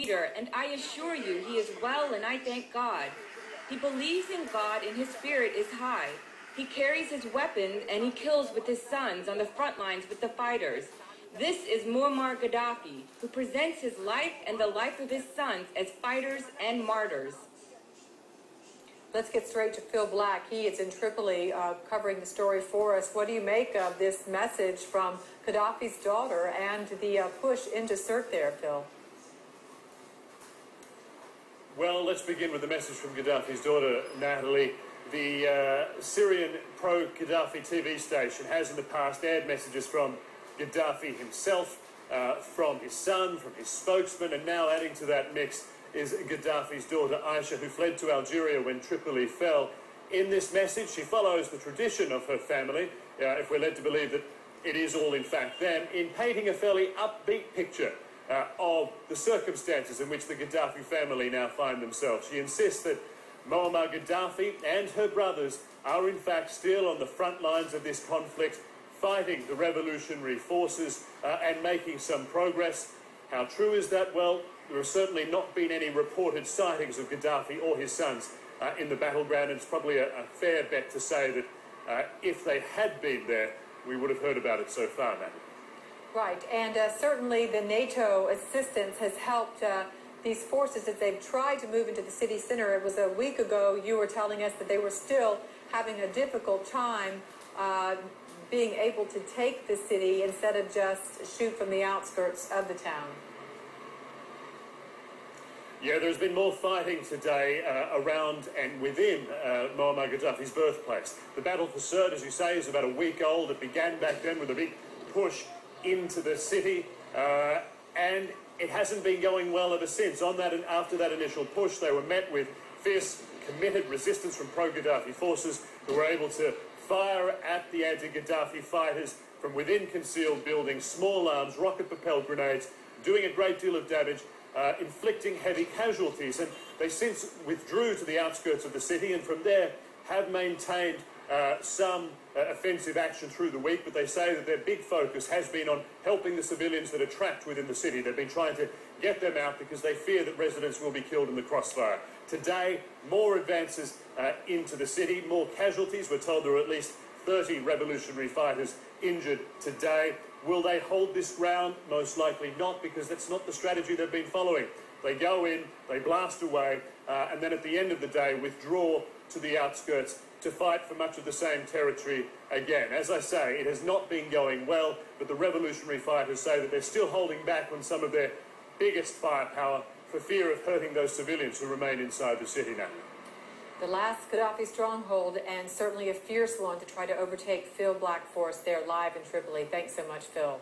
leader, and I assure you he is well, and I thank God. He believes in God, and his spirit is high. He carries his weapons, and he kills with his sons on the front lines with the fighters. This is Muammar Gaddafi, who presents his life and the life of his sons as fighters and martyrs. Let's get straight to Phil Black. He is in Tripoli covering the story for us. What do you make of this message from Gaddafi's daughter and the push into Sirte there, Phil? Well, let's begin with the message from Gaddafi's daughter, Natalie. The Syrian pro-Gaddafi TV station has in the past aired messages from Gaddafi himself, from his son, from his spokesman, and now adding to that mix is Gaddafi's daughter Aisha, who fled to Algeria when Tripoli fell. In this message, she follows the tradition of her family, if we're led to believe that it is all in fact them, in painting a fairly upbeat picture of the circumstances in which the Gaddafi family now find themselves. She insists that Muammar Gaddafi and her brothers are in fact still on the front lines of this conflict, fighting the revolutionary forces and making some progress. How true is that? Well, there have certainly not been any reported sightings of Gaddafi or his sons in the battleground, and it's probably a fair bet to say that if they had been there, we would have heard about it so far, Matt. Right, and certainly the NATO assistance has helped these forces as they've tried to move into the city center. It was a week ago you were telling us that they were still having a difficult time being able to take the city instead of just shoot from the outskirts of the town. Yeah, there's been more fighting today around and within Muammar Gaddafi's birthplace. The battle for Sirte, as you say, is about a week old. It began back then with a big push into the city, and it hasn't been going well ever since. On that and after that initial push, they were met with fierce, committed resistance from pro-Gaddafi forces who were able to fire at the anti-Gaddafi fighters from within concealed buildings, small arms, rocket-propelled grenades, doing a great deal of damage, inflicting heavy casualties. And they since withdrew to the outskirts of the city, and from there have maintained some offensive action through the week, but they say that their big focus has been on helping the civilians that are trapped within the city. They've been trying to get them out because they fear that residents will be killed in the crossfire. Today, more advances into the city, more casualties. We're told there are at least 30 revolutionary fighters injured today. Will they hold this ground? Most likely not, because that's not the strategy they've been following. They go in, they blast away, and then at the end of the day withdraw to the outskirts to fight for much of the same territory again. As I say, it has not been going well, but the revolutionary fighters say that they're still holding back on some of their biggest firepower for fear of hurting those civilians who remain inside the city now. The last Gaddafi stronghold, and certainly a fierce one to try to overtake Phil Black for us there live in Tripoli. Thanks so much, Phil.